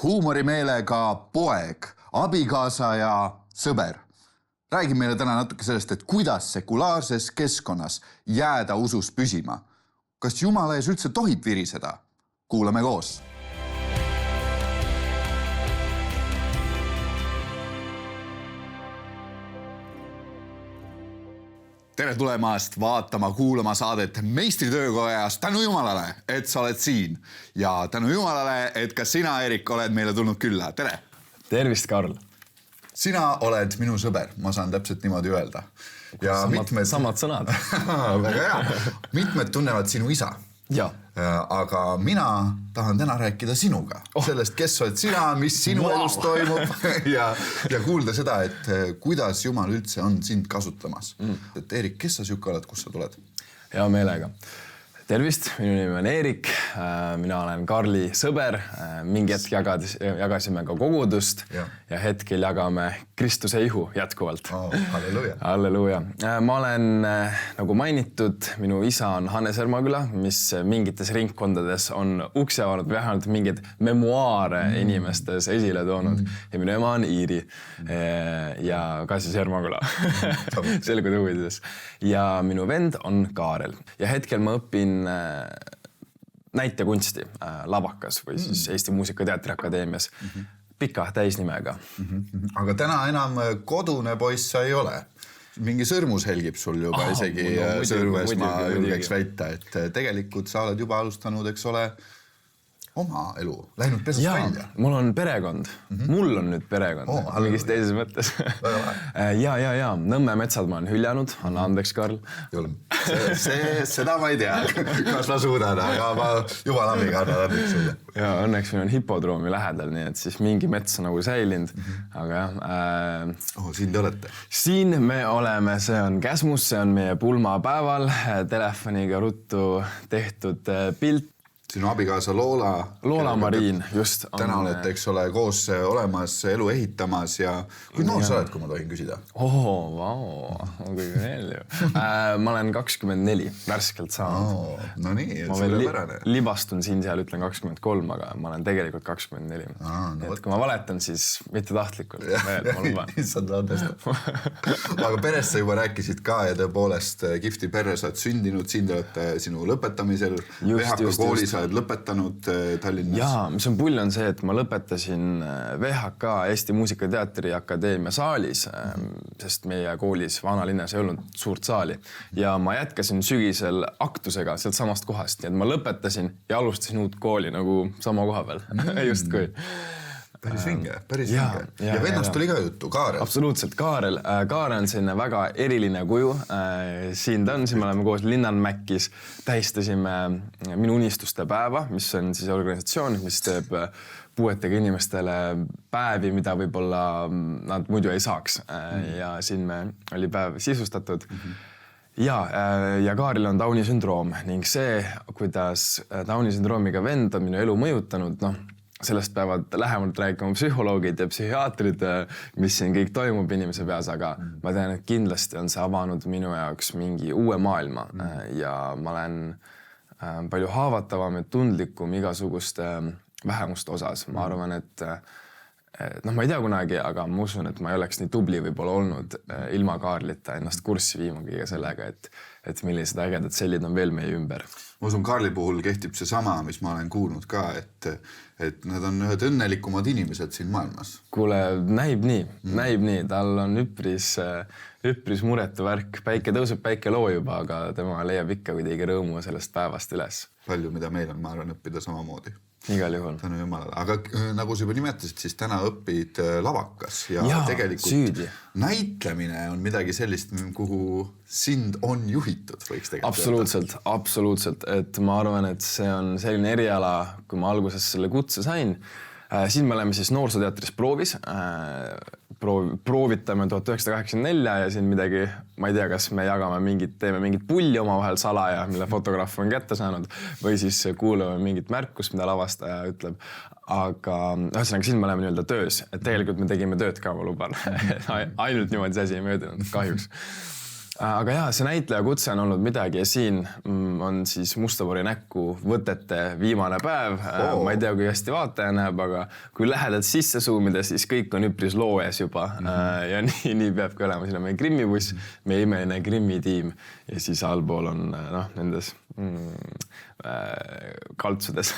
huumorimeelega poeg, abikaasa ja sõber. Räägin meile täna natuke sellest, et kuidas sekulaarses keskkonnas jääda usus püsima. Kas Jumala ees üldse tohib viriseda? Kuulame koos. Tere tulemast vaatama, kuulama saadet Meistritöökojast. Tänu Jumalale, et sa oled siin. Ja tänu Jumalale, et ka sina, Erik, oled meile tulnud külla. Tere! Tervist, Karl! Sina oled minu sõber, ma saan täpselt niimoodi öelda. Ja samad sõnad. Väga hea. Mitmed tunnevad sinu isa. Ja. Aga mina tahan täna rääkida sinuga. Sellest, kes oled sina, mis sinu elus toimub ja kuulda seda, et kuidas Jumal üldse on sind kasutamas. Et Erik, kes sa siuke oled, kus sa tuled? Hea meelega. Tervist, minu nimi on Erik, mina olen Karli sõber, mingi hetk jagasime ka kogudust ja hetkel jagame Kristuse ihu jätkuvalt. Halleluja. Halleluja. Ma olen, nagu mainitud, minu isa on Hannes Ermaküla, mis mingites ringkondades on ukse avanud, vähemalt mingeid memuaare inimestes esile toonud ja minu ema on Iiri ja ka siis Ermaküla selgude huvides. Ja minu vend on Kaarel ja hetkel ma õpin näitekunsti Lavakas või siis Eesti Muusikateatri Akadeemias pika täisnimega. Aga täna enam kodune poiss sa ei ole. Mingi sõrmus helgib sul juba isegi sõrmes, ma julgeks väita, et tegelikult sa oled juba alustanud, eks ole, oma elu, läinud pesast välja. Mul on perekond. Mul on nüüd perekond. Mingis teises mõttes. Ja. Nõmme metsad ma olen hüljanud. Anna andeks, Karl. Seda ma ei tea, kas ma suudan, aga ma jumala abiga annan andeks sulle. Ja õnneks meil on hipodroomi lähedal, nii et siis mingi mets on nagu säilinud. Aga siin te olete? Siin me oleme, see on Käsmus, see on meie pulmapäeval. Telefoniga ruttu tehtud pilt. Sinu abikaasa Loola. Loola Mariin, just. Täna olete, eks ole, koos olemas, elu ehitamas ja kui noor sa oled, kui ma tohin küsida? Vau, kui veel ju. Ma olen 24, värskelt saanud. No nii, ma veel libastun siin seal, ütlen 23, aga ma olen tegelikult 24. Et kui ma valetan, siis mitte tahtlikult. Ma luban. Issand andestab. Aga peres sa juba rääkisid ka ja tõepoolest kifti perre sa oled sündinud, siin te olete sinu lõpetamisel. VHK koolis oled lõpetanud Tallinnas. Jaa, mis on pull on see, et ma lõpetasin VHK Eesti Muusikateatri Akadeemia saalis, sest meie koolis vanalinnas ei olnud suurt saali. Ja ma jätkasin sügisel aktusega sealt samast kohast, nii et ma lõpetasin ja alustasin uut kooli nagu sama koha peal. Just kui. Päris vinge. Ja vennast oli ka juttu, Kaarel. Absoluutselt, Kaarel. Kaarel on selline väga eriline kuju. Siin ta on, siin me oleme koos Linnanmäkkis, tähistasime minu unistuste päeva, mis on siis organisatsioon, mis teeb puuetega inimestele päevi, mida võib-olla nad muidu ei saaks. Ja siin me oli päev sisustatud. Ja Kaaril on Downi sündroom ning see, kuidas Downi sündroomiga vend on minu elu mõjutanud, sellest peavad lähemalt rääkima psühholoogid ja psühhiaatrid, mis siin kõik toimub inimese peas, aga ma tean, et kindlasti on see avanud minu jaoks mingi uue maailma ja ma olen palju haavatavam ja tundlikum igasuguste vähemuste osas. Ma arvan, et ma ei tea kunagi, aga ma usun, et ma ei oleks nii tubli võib-olla olnud ilma Kaarlita ennast kurssi viima kõige sellega, et millised ägedad sellid on veel meie ümber. Ma usun, Kaarli puhul kehtib see sama, mis ma olen kuulnud ka, et nad on ühed õnnelikumad inimesed siin maailmas. Kuule, näib nii. Tal on üpris muretu värk. Päike tõuseb, päike loo juba, aga tema leiab ikka kuidagi rõõmu sellest päevast üles. Palju, mida meil on, ma arvan, õppida samamoodi. Igal juhul. Tänu Jumalale. Aga nagu sa juba nimetasid, siis täna õpid Lavakas ja tegelikult süüdi. Näitlemine on midagi sellist, kuhu sind on juhitud, võiks tegelikult. Absoluutselt. Et ma arvan, et see on selline eriala, kui ma alguses selle kutse sain. Siin me oleme siis Noorsooteatris proovis. Proovitame 1984 ja siin midagi, ma ei tea, kas me teeme mingit pulli oma vahel salaja, mille fotograaf on kätte saanud, või siis kuulame mingit märkust, mida lavastaja ütleb. Aga ühesõnaga siin me oleme nii-öelda töös, et tegelikult me tegime tööd ka, ma luban. Ainult niimoodi see asi ei möödunud, kahjuks. Aga jah, see näitleja kutse on olnud midagi ja siin on siis Mustapori näkku võtete viimane päev. Ma ei tea, kui hästi vaataja näeb, aga kui lähedalt sisse zoomida, siis kõik on üpris loo ees juba. Ja nii peabki olema. Siin on meie Grimmi-buss, meie imeline Grimmi-tiim ja siis allpool on nendes kaltsudes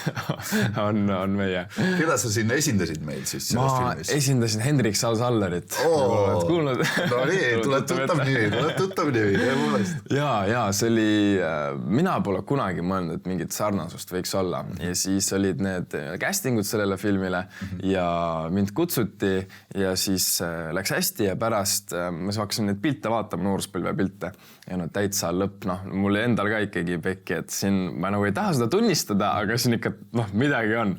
on meie. Keda sa siin esindasid meil siis selles filmis? Ma esindasin Hendrik Salsallerit. No nii, tuleb tuttav nimi, tõepoolest. Ja see oli, mina pole kunagi mõelnud, et mingit sarnasust võiks olla. Ja siis olid need castingud sellele filmile ja mind kutsuti ja siis läks hästi ja pärast ma hakkasin neid pilte vaatama, nooruspõlve pilte ja täitsa lõpp, mul endal ka ikkagi pekki, et siin ma nagu ei taha seda tunnistada, aga siin ikka midagi on.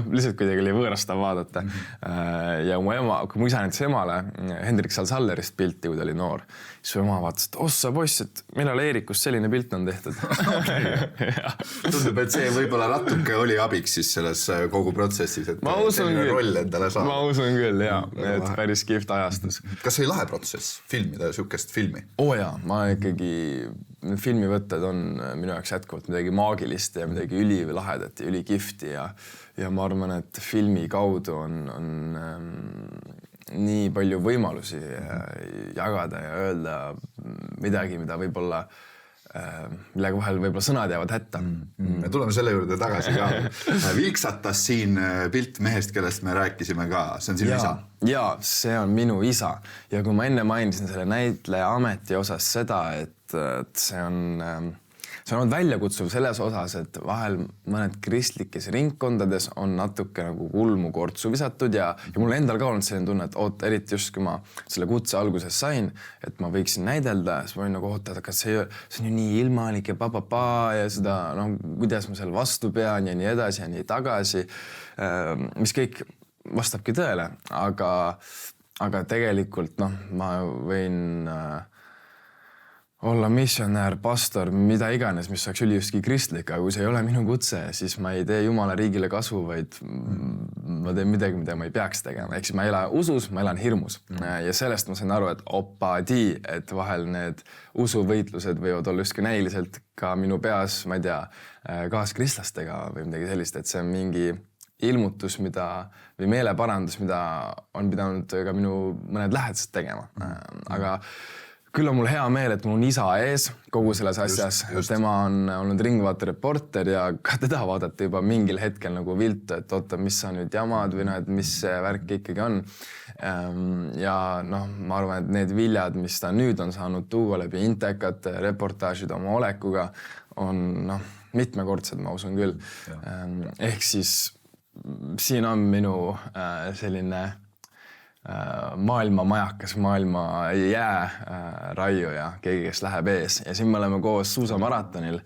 Lihtsalt kuidagi oli võõrastav vaadata. Ja kui mu isa näitas emale Hendrik Salsallerist pilti, kui ta oli noor, siis ema vaatas, et ossa poiss, et millal Eerikust selline pilt on tehtud. Tundub, et see võib-olla natuke oli abiks siis selles kogu protsessis, et selline roll endale saab. Ma usun küll, jah, et päris kihvt ajastus. Kas see oli lahe protsess filmida sihukest filmi? Jaa, ma ikkagi filmivõtted on minu jaoks jätkuvalt midagi maagilist ja midagi ülilahedat ja ülikihvti ja ma arvan, et filmi kaudu on nii palju võimalusi jagada ja öelda midagi, mida võib-olla millega vahel võib-olla sõnad jäävad hätta. Me tuleme selle juurde tagasi ka. Vilksatas siin pilt mehest, kellest me rääkisime ka. See on sinu isa? Jaa, see on minu isa. Ja kui ma enne mainisin selle näitleja ameti osas seda, et see on olnud väljakutsuv selles osas, et vahel mõned kristlikes ringkondades on natuke nagu kulmu kortsu visatud ja mul endal ka olnud selline tunne, et eriti just kui ma selle kutse alguses sain, et ma võiksin näidelda, siis ma olin nagu ootad, aga see on ju nii ilmalik ja ja seda, kuidas ma seal vastu pean ja nii edasi ja nii tagasi, mis kõik vastabki tõele, aga tegelikult ma võin olla missionäär, pastor, mida iganes, mis oleks üliustki kristlik, aga kui see ei ole minu kutse, siis ma ei tee Jumala riigile kasu, vaid ma teen midagi, mida ma ei peaks tegema. Ehk siis ma ei ela usus, ma elan hirmus. Ja sellest ma sain aru, et vahel need usuvõitlused võivad olla justkui näiliselt ka minu peas, ma ei tea, kaaskristlastega või midagi sellist, et see on mingi ilmutus, või meeleparandus, mida on pidanud ka minu mõned lähedased tegema. Aga küll on mul hea meel, et mul on isa ees kogu selles asjas. Tema on olnud Ringvaate reporter ja ka teda vaadati juba mingil hetkel nagu viltu, et oota, mis on nüüd jamad või et mis see värk ikkagi on. Ja ma arvan, et need viljad, mis ta nüüd on saanud tuua läbi Intekat, reportaažid oma olekuga, on mitmekordsed, ma usun küll. Ehk siis siin on minu selline maailma majakas, maailma raiu ja keegi, kes läheb ees. Ja siin me oleme koos suusamaratonil,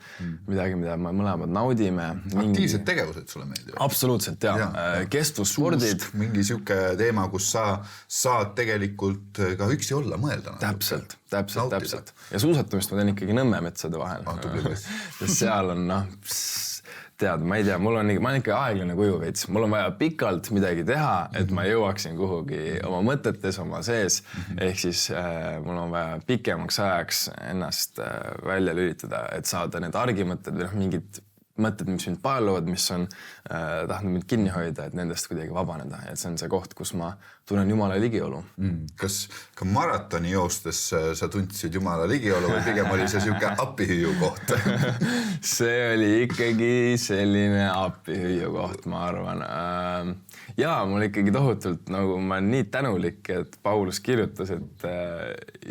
midagi, mida me mõlemad naudime. Aktiivsed tegevused sulle meeldivad? Absoluutselt, jah. Kestvusspordid. Mingi siuke teema, kus sa saad tegelikult ka üksi olla, mõelda. Täpselt. Ja suusatamist ma teen ikkagi Nõmme metsade vahel. Sest seal on, tead, ma ei tea, ma olen ikka aeglane kuju veits. Mul on vaja pikalt midagi teha, et ma jõuaksin kuhugi oma mõtetes, oma sees. Ehk siis mul on vaja pikemaks ajaks ennast välja lülitada, et saada need argimõtted või mingid mõtted, mis mind paeluvad, mis on tahtnud mind kinni hoida, et nendest kuidagi vabaneda. Et see on see koht, kus ma tunnen Jumala ligiolu. Kas ka maratoni joostes sa tundsid Jumala ligiolu või pigem oli see siuke appihüüu koht? See oli ikkagi selline appihüüu koht, ma arvan. Ja mul ikkagi tohutult, nagu ma olen nii tänulik, et Paulus kirjutas, et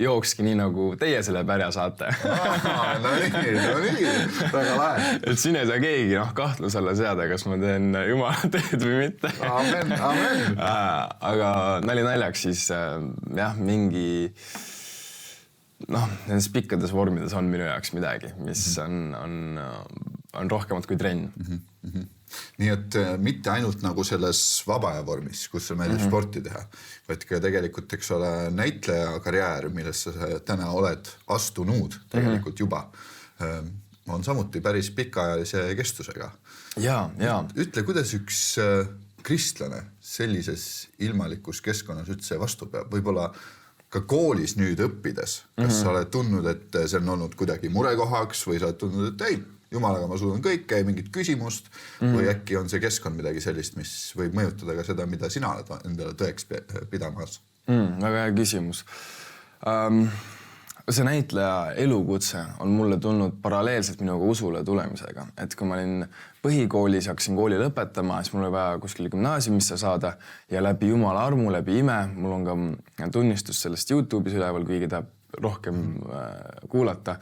jookski nii, nagu teie selle pärja saate. No nii, väga lahe. Et siin ei saa keegi kahtlus alla seada, kas ma teen Jumala teed või mitte. Amen. Aga nali naljaks siis mingi nendes pikkades vormides on minu jaoks midagi, mis on rohkemat kui trenn. Nii et mitte ainult nagu selles vabaaja vormis, kus sa meeldib sporti teha, vaid ka tegelikult, eks ole, näitleja karjäär, millesse sa täna oled astunud tegelikult juba, on samuti päris pikaajalise kestusega. Ja. Ütle, kuidas üks kristlane sellises ilmalikus keskkonnas üldse vastu peab? Võib-olla ka koolis nüüd õppides, kas sa oled tundnud, et see on olnud kuidagi murekohaks või sa oled tundnud, et ei, jumalaga ma suudan kõike, ei mingit küsimust või äkki on see keskkond midagi sellist, mis võib mõjutada ka seda, mida sina oled endale tõeks pidamas? Väga hea küsimus. See näitleja elukutse on mulle tulnud paralleelselt minuga usule tulemisega. Et kui ma olin põhikoolis ja hakkasin kooli lõpetama, siis mul oli vaja kuskil gümnaasiumisse saada ja läbi jumala armu, läbi ime, mul on ka tunnistus sellest YouTube'is üleval, kuigi tahab rohkem kuulata.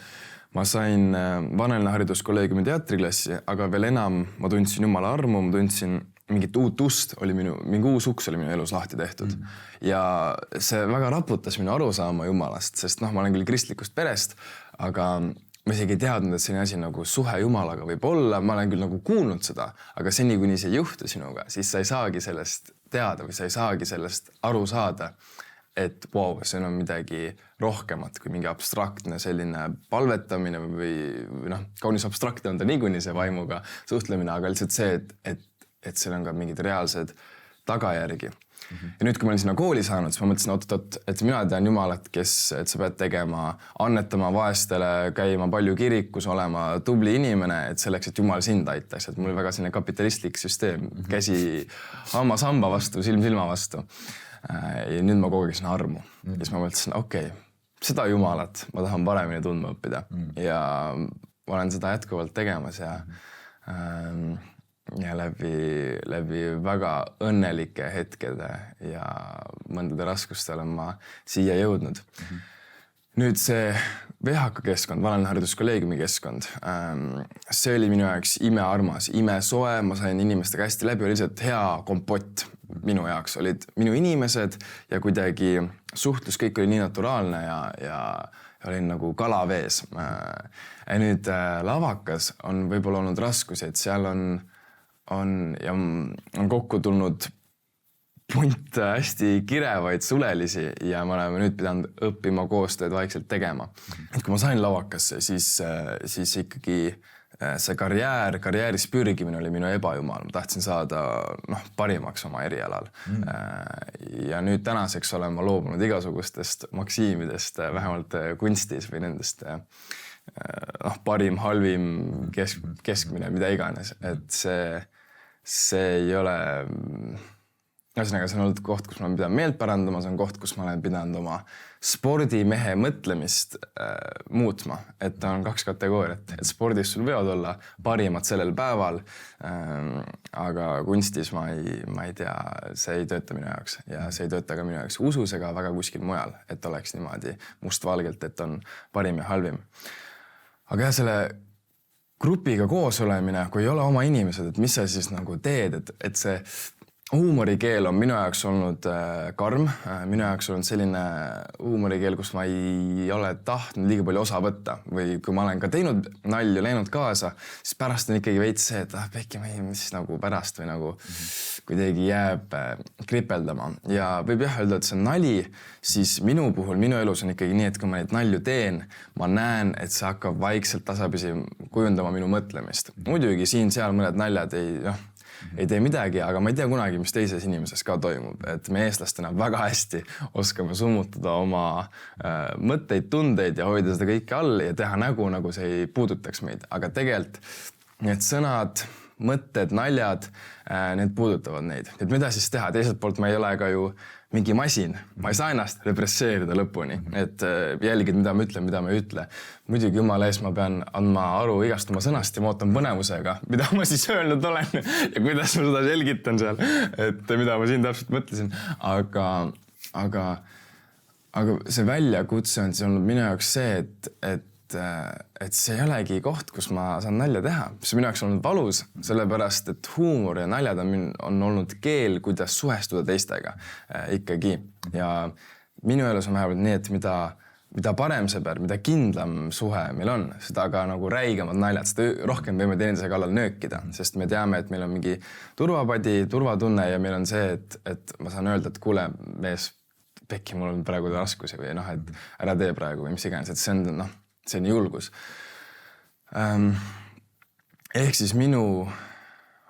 Ma sain Vanalinna hariduskolleegiumi teatriklassi, aga veel enam ma tundsin jumala armu, ma tundsin mingit uut ust, mingi uus uks oli minu elus lahti tehtud. Ja see väga raputas minu arusaama jumalast, sest ma olen küll kristlikust perest, aga ma isegi ei teadnud, et selline asi nagu suhe jumalaga võib olla. Ma olen küll nagu kuulnud seda, aga seni, kuni see ei juhtu sinuga, siis sa ei saagi sellest teada või sa ei saagi sellest aru saada, et wow, see on midagi rohkemat kui mingi abstraktne selline palvetamine või kaunis abstraktne on ta niikuinii see vaimuga suhtlemine, aga lihtsalt see, et seal on ka mingid reaalsed tagajärgi. Ja nüüd, kui ma olen sinna kooli saanud, siis ma mõtlesin, et mina tean Jumalat, et sa pead tegema, annetama vaestele, käima palju kirikus, olema tubli inimene, et selleks, et Jumal sind aitaks. Et mul oli väga selline kapitalistlik süsteem, käsi hammas hamba vastu, silm silma vastu. Ja nüüd ma kogesin armu. Ja siis ma mõtlesin, okei, seda Jumalat ma tahan paremini tundma õppida. Ja ma olen seda jätkuvalt tegemas ja läbi väga õnnelike hetkede ja mõndade raskuste olen ma siia jõudnud. Nüüd see VHK keskkond, Vanalinna hariduskolleegiumi keskkond, see oli minu jaoks imearmas, imesoe, ma sain inimestega hästi läbi, oli lihtsalt hea kompott minu jaoks, olid minu inimesed ja kuidagi suhtlus kõik oli nii naturaalne ja olin nagu kalavees. Ja nüüd lavakas on võib-olla olnud raskusi, et seal on kokku tulnud punt hästi kirevaid sulelisi ja me oleme nüüd pidanud õppima koostööd vaikselt tegema. Et kui ma sain lavakasse, siis ikkagi see karjääris pürgimine oli minu ebajumal. Ma tahtsin saada parimaks oma erialal. Ja nüüd tänaseks olen ma loobunud igasugustest maksiimidest, vähemalt kunstis või nendest parim, halvim, keskmine, mida iganes. Et see ei ole... Ühesõnaga, see on olnud koht, kus ma olen pidanud meelt pärandama, see on koht, kus ma olen pidanud oma spordimehe mõtlemist muutma. Et on 2 kategooriat, et spordis sul võivad olla parimad sellel päeval, aga kunstis ma ei tea, see ei tööta minu jaoks ja see ei tööta ka minu jaoks usus ega väga kuskil mujal, et oleks niimoodi mustvalgelt, et on parim ja halvim. Aga selle grupiga koos olemine, kui ei ole oma inimesed, et mis sa siis nagu teed, et see huumorikeel on minu jaoks olnud karm, minu jaoks olnud selline huumorikeel, kus ma ei ole tahtnud liiga palju osa võtta või kui ma olen ka teinud nalju, läinud kaasa, siis pärast on ikkagi veits see, et Pekki, mis nagu pärast või nagu kuidagi jääb kripeldama ja võib öelda, et see on nali, siis minu puhul, minu elus on ikkagi nii, et kui ma neid nalju teen, ma näen, et see hakkab vaikselt tasapisi kujundama minu mõtlemist. Muidugi siin-seal mõned naljad ei tee midagi, aga ma ei tea kunagi, mis teises inimeses ka toimub. Et me eestlastena väga hästi oskame summutada oma mõtteid, tundeid ja hoida seda kõike all ja teha nägu, nagu see ei puudutaks meid. Aga tegelikult need sõnad, mõtted, naljad, need puudutavad neid. Et mida siis teha? Teiselt poolt ma ei ole ka ju mingi masin. Ma ei saa ennast represseerida lõpuni, et jälgid, mida ma ütlen, mida ma ei ütle. Muidugi jumala ees ma pean andma aru igast oma sõnast ja ma ootan põnevusega, mida ma siis öelnud olen ja kuidas ma seda selgitan seal, et mida ma siin täpselt mõtlesin. Aga see väljakutse on siis olnud minu jaoks see, et see ei olegi koht, kus ma saan nalja teha. See minu jaoks on olnud valus, sellepärast, et huumor ja naljad on olnud keel, kuidas suhestuda teistega ikkagi. Ja minu elus on vähemalt nii, et mida parem sõber, mida kindlam suhe meil on, seda ka nagu räigemad naljad, seda rohkem võime teineteise kallal nöökida, sest me teame, et meil on mingi turvapadi, turvatunne ja meil on see, et ma saan öelda, et kuule, mees, Pekki, mul on praegu raskusi või et ära tee praegu või mis iganes, et see on see on julgus. Ehk siis minu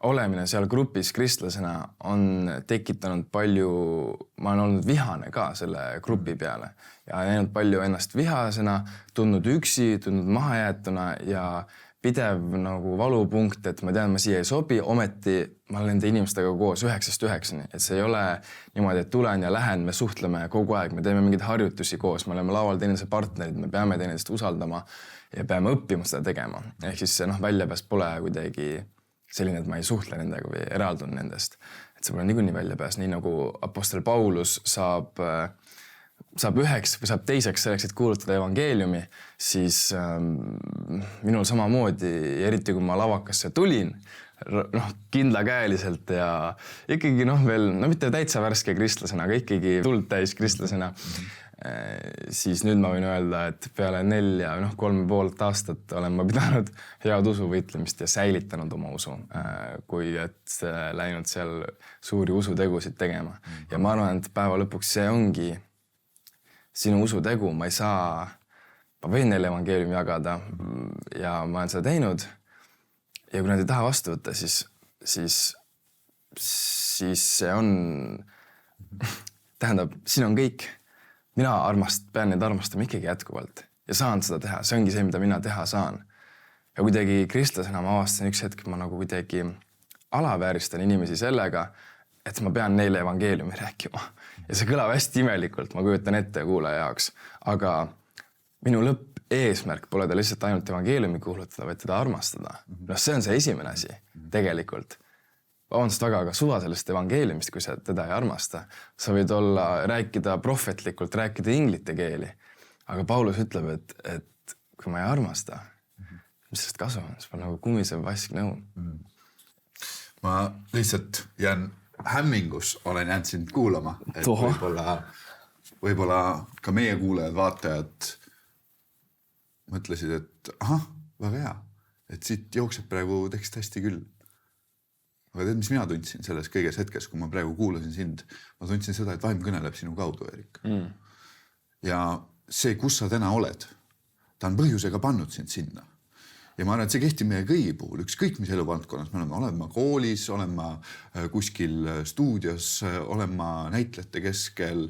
olemine seal grupis kristlasena on tekitanud palju, ma olen olnud vihane ka selle grupi peale ja näinud palju ennast vihasena, tundnud üksi, tundnud mahajäetuna ja pidev nagu valupunkt, et ma tean, ma siia ei sobi, ometi ma olen nende inimestega koos 9-9, et see ei ole niimoodi, et tulen ja lähen, me suhtleme kogu aeg, me teeme mingeid harjutusi koos, me oleme laual teineteise partnerid, me peame teineteist usaldama ja peame õppima seda tegema. Ehk siis see väljapääs pole kuidagi selline, et ma ei suhtle nendega või eraldun nendest. Et see pole niikuinii väljapääs, nii nagu apostel Paulus saab üheks või saab teiseks selleks, et kuulutada evangeeliumi, siis minul samamoodi, eriti kui ma lavakasse tulin, kindlakäeliselt ja ikkagi veel, mitte täitsa värske kristlasena, aga ikkagi tuld täis kristlasena, siis nüüd ma võin öelda, et peale 3,5 aastat olen ma pidanud head usuvõitlemist ja säilitanud oma usu, kui et läinud seal suuri usutegusid tegema. Ja ma arvan, et päeva lõpuks see ongi sinu usutegu, ma võin neile evangeeliumi jagada ja ma olen seda teinud ja kui nad ei taha vastu võtta, siis see on, tähendab, siin on kõik. Mina pean neid armastama ikkagi jätkuvalt ja saan seda teha, see ongi see, mida mina teha saan. Ja kuidagi kristlasena ma avastan üks hetk, ma nagu kuidagi alavääristan inimesi sellega, et ma pean neile evangeeliumi rääkima. Ja see kõlab hästi imelikult, ma kujutan ette kuulaja jaoks. Aga minu lõppeesmärk pole ta lihtsalt ainult evangeeliumi kuulutada, vaid teda armastada. See on see esimene asi, tegelikult. Vabandust väga, aga suva sellest evangeeliumist, kui sa teda ei armasta. Sa võid rääkida prohvetlikult, rääkida inglite keeli. Aga Paulus ütleb, et kui ma ei armasta, mis sellest kasu on? See on nagu kumisev vask nõu. Ma lihtsalt jään hämmingus olen jäänud sind kuulama, et võib-olla ka meie kuulajad, vaatajad mõtlesid, et väga hea, et siit jookseb praegu tekst hästi küll. Aga tead, mis mina tundsin selles kõiges hetkes, kui ma praegu kuulasin sind, ma tundsin seda, et vaim kõneleb sinu kaudu, Erik. Ja see, kus sa täna oled, ta on põhjusega pannud sind sinna. Ja ma arvan, et see kehtib meie kõigi puhul, ükskõik mis eluvaldkonnas me oleme koolis, olema kuskil stuudios, olema näitlejate keskel,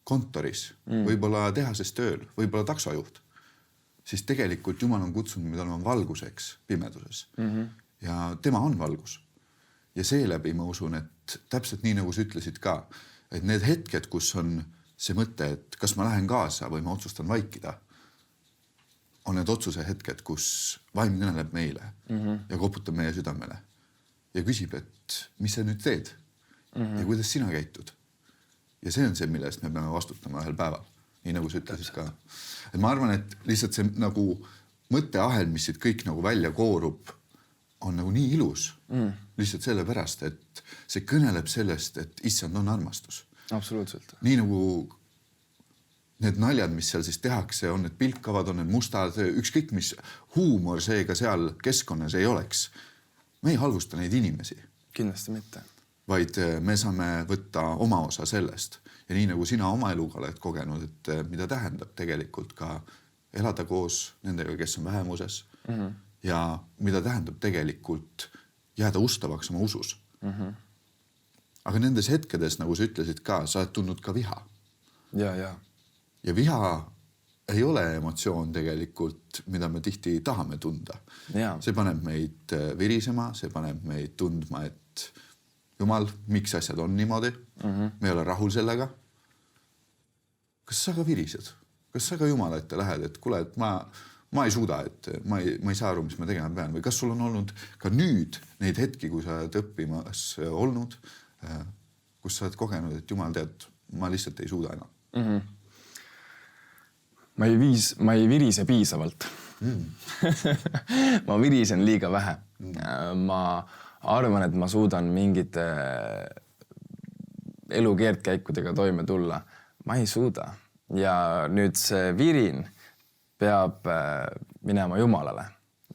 kontoris, võib-olla tehases tööl, võib-olla taksojuht, siis tegelikult Jumal on kutsunud meid olema valguseks pimeduses. Ja tema on valgus. Ja seeläbi ma usun, et täpselt nii nagu sa ütlesid ka, et need hetked, kus on see mõte, et kas ma lähen kaasa või ma otsustan vaikida, on need otsuse hetked, kus vaim kõneleb meile ja koputab meie südamele ja küsib, et mis sa nüüd teed ja kuidas sina käitud. Ja see on see, millest me peame vastutama ühel päeval, nii nagu sa ütlesid ka. Et ma arvan, et lihtsalt see nagu mõtteahel, mis siit kõik nagu välja koorub, on nagu nii ilus. Lihtsalt sellepärast, et see kõneleb sellest, et issand on armastus. Absoluutselt. Nii nagu need naljad, mis seal siis tehakse, on need pilkavad, on need mustad, ükskõik mis huumor seega seal keskkonnas ei oleks. Me ei halvusta neid inimesi. Kindlasti mitte. Vaid me saame võtta oma osa sellest. Ja nii nagu sina oma eluga oled kogenud, et mida tähendab tegelikult ka elada koos nendega, kes on vähemuses ja mida tähendab tegelikult jääda ustavaks oma usus. Aga nendes hetkedes, nagu sa ütlesid ka, sa oled tundnud ka viha. Ja viha ei ole emotsioon tegelikult, mida me tihti tahame tunda. See paneb meid virisema, see paneb meid tundma, et Jumal, miks asjad on niimoodi? Me ei ole rahul sellega. Kas sa ka virised? Kas sa ka Jumala ette lähed, et kuule, et ma ei suuda, et ma ei saa aru, mis ma tegema pean? Või kas sul on olnud ka nüüd neid hetki, kui sa oled õppimas olnud, kus sa oled kogenud, et Jumal tead, ma lihtsalt ei suuda enam? Ma ei virise piisavalt. Ma virisen liiga vähe. Ma arvan, et ma suudan mingite elu keerdkäikudega toime tulla. Ma ei suuda. Ja nüüd see virin peab minema Jumalale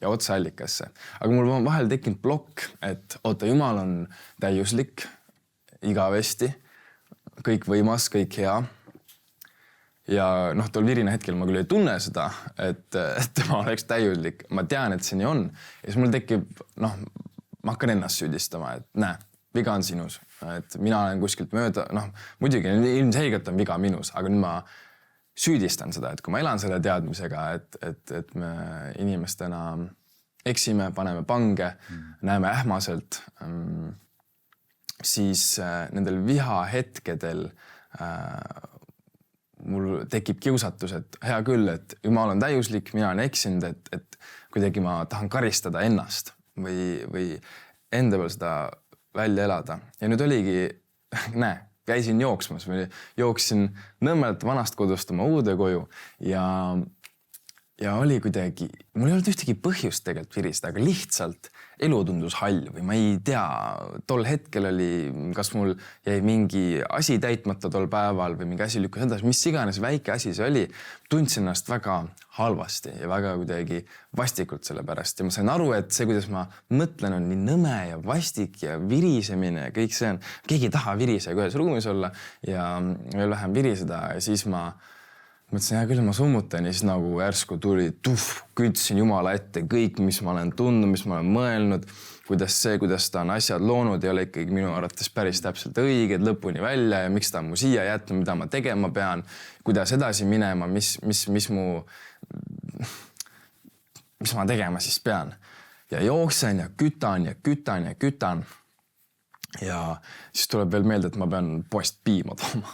ja otseallikasse. Aga mul on vahel tekkinud plokk, et Jumal on täiuslik, igavesti, kõik võimas, kõik hea. Ja tol virina hetkel ma küll ei tunne seda, et tema oleks täiuslik. Ma tean, et see nii on. Ja siis mul tekib, ma hakkan ennast süüdistama, et näe, viga on sinus, et mina olen kuskilt mööda, muidugi ilmselgelt on viga minus, aga nüüd ma süüdistan seda, et kui ma elan selle teadmisega, et me inimestena eksime, paneme pange, näeme ähmaselt, siis nendel vihahetkedel mul tekib kiusatus, et hea küll, et Jumal on täiuslik, mina olen eksinud, et kuidagi ma tahan karistada ennast või enda peal seda välja elada. Ja nüüd oligi, näe, käisin jooksmas, jooksin Nõmmelt vanast kodust oma uude koju ja oli kuidagi, mul ei olnud ühtegi põhjust tegelikult viriseda, aga lihtsalt elu tundus hall või ma ei tea, tol hetkel oli, kas mul jäi mingi asi täitmata tol päeval või mingi asi lükkas edasi, mis iganes väike asi see oli, tundsin ennast väga halvasti ja väga kuidagi vastikult selle pärast. Ja ma sain aru, et see, kuidas ma mõtlen, on nii nõme ja vastik ja virisemine ja kõik see on, keegi ei taha virisega ühes ruumis olla ja veel vähem viriseda ja siis ma mõtlesin, hea küll, ma summutan ja siis nagu järsku tuli kütsin Jumala ette kõik, mis ma olen tundnud, mis ma olen mõelnud, kuidas ta on asjad loonud, ei ole ikkagi minu arvates päris täpselt õiged lõpuni välja ja miks ta on mu siia jätnud, mida ma tegema pean, kuidas edasi minema, mis ma tegema siis pean. Ja jooksen ja kütan ja kütan ja kütan. Ja siis tuleb veel meelde, et ma pean poest piima tooma.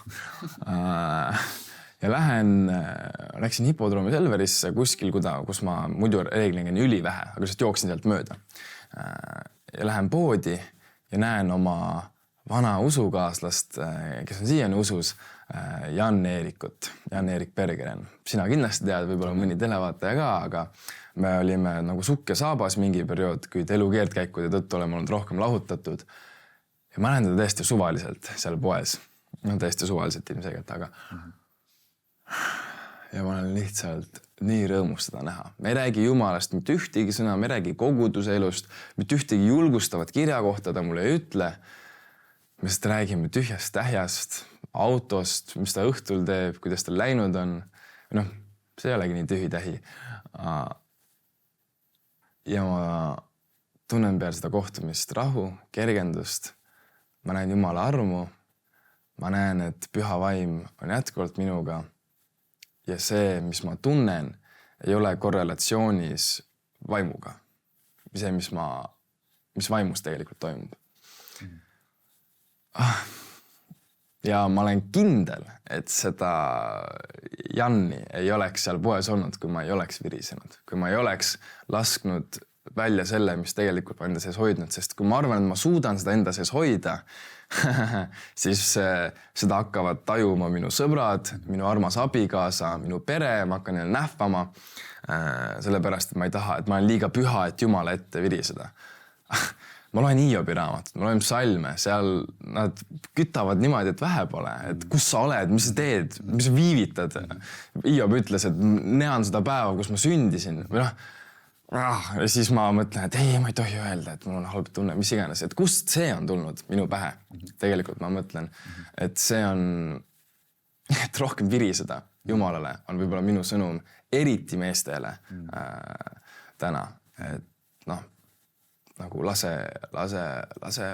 Ja läksin hipodroomi Selverisse kuskil, kus ma muidu reeglina käin ülivähe, aga lihtsalt jooksin sealt mööda. Ja lähen poodi ja näen oma vana usukaaslast, kes on siiani usus, Jan-Erik Bergeren. Sina kindlasti tead, võib-olla mõni televaataja ka, aga me olime nagu sukk ja saabas mingi periood, kuid elu keerdkäikude tõttu oleme olnud rohkem lahutatud. Ja ma näen teda täiesti suvaliselt seal poes. Täiesti suvaliselt ilmselgelt, aga ja ma olen lihtsalt nii rõõmus seda näha. Me ei räägi Jumalast mitte ühtegi sõna, me ei räägi koguduse elust, mitte ühtegi julgustavat kirja kohta ta mulle ei ütle. Me seda räägime tühjast tähjast, autost, mis ta õhtul teeb, kuidas ta läinud on. See ei olegi nii tühi-tähi. Ja ma tunnen peale seda kohtumist rahu, kergendust. Ma näen Jumala armu. Ma näen, et püha vaim on jätkuvalt minuga. Ja see, mis ma tunnen, ei ole korrelatsioonis vaimuga. See, mis vaimus tegelikult toimub. Ja ma olen kindel, et seda Janni ei oleks seal poes olnud, kui ma ei oleks virisenud. Kui ma ei oleks lasknud välja selle, mis tegelikult ma enda sees hoidnud. Sest kui ma arvan, et ma suudan seda enda sees hoida, siis seda hakkavad tajuma minu sõbrad, minu armas abikaasa, minu pere, ma hakkan neile nähvama, sellepärast, et ma ei taha, et ma olen liiga püha, et Jumala ette viriseda. Ma loen Hiobi raamatut, ma loen psalme, seal nad kütavad niimoodi, et vähe pole, et kus sa oled, mis sa teed, mis sa viivitad. Hiob ütles, et nean seda päeva, kus ma sündisin. Ja siis ma mõtlen, et ei, ma ei tohi öelda, et mul on halb tunne, mis iganes, et kust see on tulnud minu pähe. Tegelikult ma mõtlen, et see on, et rohkem viriseda Jumalale on võib-olla minu sõnum, eriti meestele täna, et nagu lase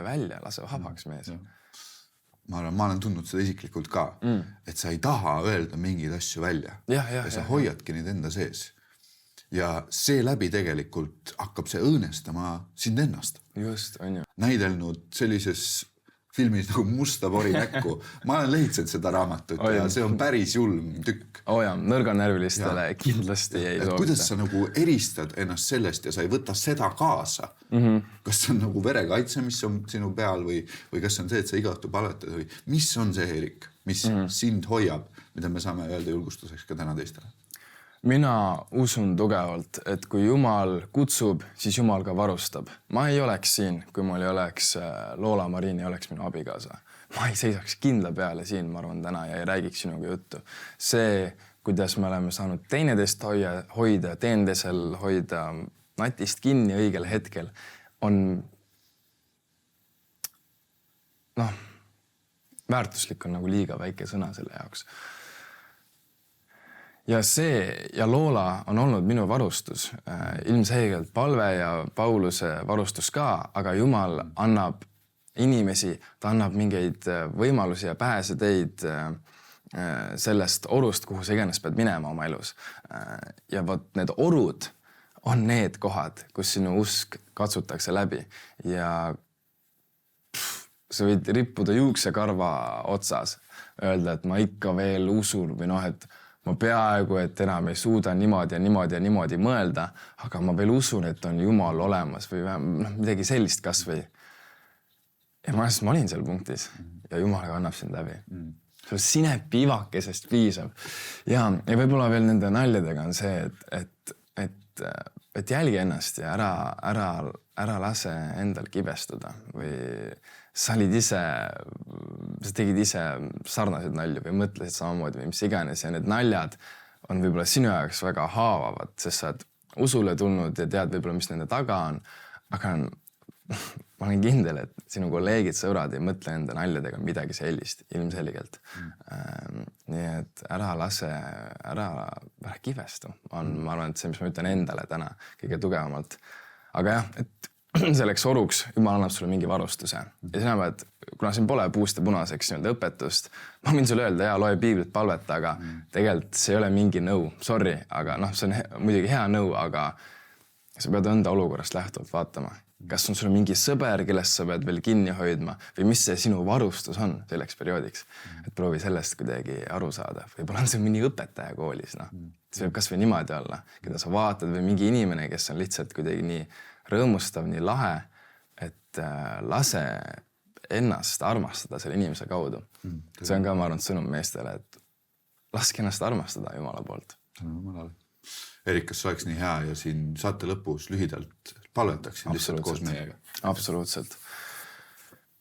välja, lase vabaks mees. Ma olen tundnud seda isiklikult ka, et sa ei taha öelda mingeid asju välja ja sa hoiadki neid enda sees. Ja see läbi tegelikult hakkab see õõnestama sind ennast. Just, on ju. Näidelnud sellises filmis nagu Musta pori näkku. Ma olen lehitsenud seda raamatut ja see on päris julm tükk. Nõrganärvilistele kindlasti ei soovita. Kuidas sa nagu eristad ennast sellest ja sa ei võta seda kaasa? Kas see on nagu verekaitse, mis on sinu peal või kas see on see, et sa iga õhtu paletad või mis on see, Erik, mis sind hoiab, mida me saame öelda julgustuseks ka täna teistele? Mina usun tugevalt, et kui Jumal kutsub, siis Jumal ka varustab. Ma ei oleks siin, kui mul ei oleks Loola Marini, ei oleks minu abikaasa. Ma ei seisaks kindla peale siin, ma arvan, täna ja ei räägiks sinuga juttu. See, kuidas me oleme saanud teineteist hoida, teendeisel hoida, natist kinni õigel hetkel, on väärtuslik on nagu liiga väike sõna selle jaoks. ja see ja Loola on olnud minu varustus. Ilmselgelt palve ja Pauluse varustus ka, aga Jumal annab inimesi, ta annab mingeid võimalusi ja pääseteid sellest orust, kuhu sa iganes pead minema oma elus. Ja võt need orud on need kohad, kus sinu usk katsutakse läbi ja sa võid rippuda juuksekarva otsas, öelda, et ma ikka veel usun või et ma peaaegu, et enam ei suuda niimoodi ja niimoodi ja niimoodi mõelda, aga ma veel usun, et on Jumal olemas või midagi sellist kas või. Ja ma olin seal punktis ja Jumal annab sind läbi. Sul sinepi ivakesest piisab. Ja võib-olla veel nende naljadega on see, et jälgi ennast ja ära lase endal kibestuda või sa tegid ise sarnaseid nalju või mõtlesid samamoodi või mis iganes ja need naljad on võib-olla sinu jaoks väga haavavad, sest sa oled usule tulnud ja tead võib-olla, mis nende taga on, aga ma olen kindel, et sinu kolleegid, sõbrad ei mõtle enda naljadega midagi sellist ilmselgelt. Nii et ära kibestu. Ma arvan, et see, mis ma ütlen endale täna kõige tugevamalt. Aga jah, et selleks oruks Jumal annab sulle mingi varustuse. Ja sina pead, kuna siin pole puust ja punaseks õpetust, ma võin sulle öelda, loe piiblit, palveta, aga tegelikult see ei ole mingi nõu. Sorry, aga see on muidugi hea nõu, aga sa pead enda olukorrast lähtuvalt vaatama. Kas on sulle mingi sõber, kellest sa pead veel kinni hoidma või mis see sinu varustus on selleks perioodiks, et proovi sellest kuidagi aru saada. Võib-olla on see mõni õpetaja koolis. See võib kas või niimoodi olla, keda sa vaatad või mingi inimene, kes on lihtsalt kuidagi nii rõõmustav, nii lahe, et lase ennast armastada selle inimese kaudu. See on ka, ma arvan, sõnum meestele, et laske ennast armastada Jumala poolt. Erik, kas oleks nii hea ja siin saate lõpus lühidalt palvetaksin lihtsalt koos meiega? Absoluutselt.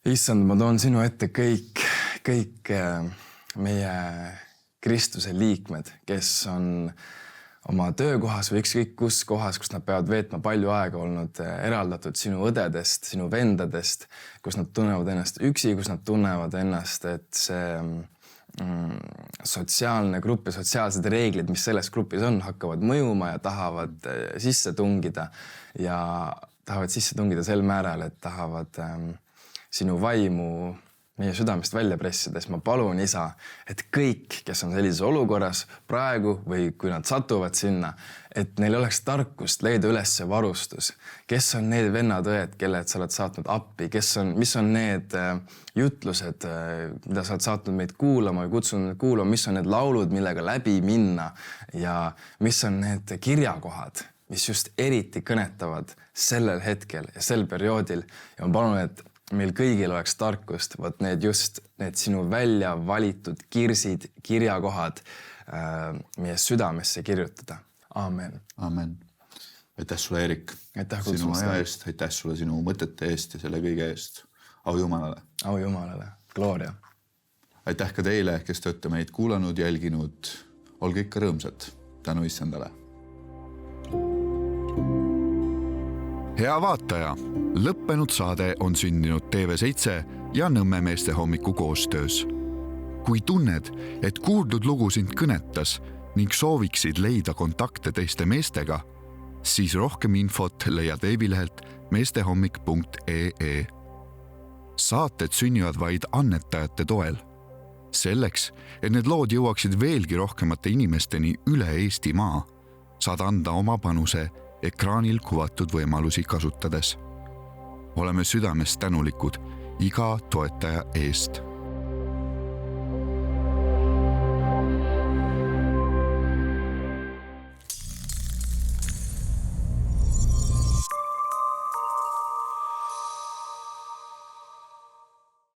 Issand, ma toon sinu ette kõik meie Kristuse liikmed, kes on oma töökohas või ükskõik kus kohas, kus nad peavad veetma palju aega olnud eraldatud sinu õdedest, sinu vendadest, kus nad tunnevad ennast üksi, kus nad tunnevad ennast, et see sotsiaalne grupp ja sotsiaalsed reeglid, mis selles grupis on, hakkavad mõjuma ja tahavad sisse tungida sel määral, et tahavad sinu vaimu meie südamest välja pressides. Ma palun, Isa, et kõik, kes on sellises olukorras praegu või kui nad satuvad sinna, et neil oleks tarkust leida üles see varustus. Kes on need vennad-õed, kelle sa oled saatnud appi? Mis on need jutlused, mida sa oled saatnud meid kuulama või kutsunud kuulama? Mis on need laulud, millega läbi minna? Ja mis on need kirjakohad, mis just eriti kõnetavad sellel hetkel ja sel perioodil? Ja ma palun, et meil kõigil oleks tarkust, need sinu välja valitud kirsid, kirjakohad meie südamesse kirjutada. Amen. Amen. Aitäh sulle, Erik. Sinu aja eest, aitäh sulle sinu mõtete eest ja selle kõige eest. Au Jumalale. Au Jumalale. Gloria. Aitäh ka teile, kes te olete meid kuulanud, jälginud. Olge ikka rõõmsad. Tänu Issandale. Hea vaataja, lõppenud saade on sündinud TV7 ja Nõmme meeste hommiku koostöös. Kui tunned, et kuuldud lugu sind kõnetas ning sooviksid leida kontakte teiste meestega, siis rohkem infot leiad veebilehelt meestehommik.ee. Saated sünnivad vaid annetajate toel. Selleks, et need lood jõuaksid veelgi rohkemate inimesteni üle Eestimaa, saad anda oma panuse ekraanil kuvatud võimalusi kasutades. Oleme südamest tänulikud iga toetaja eest.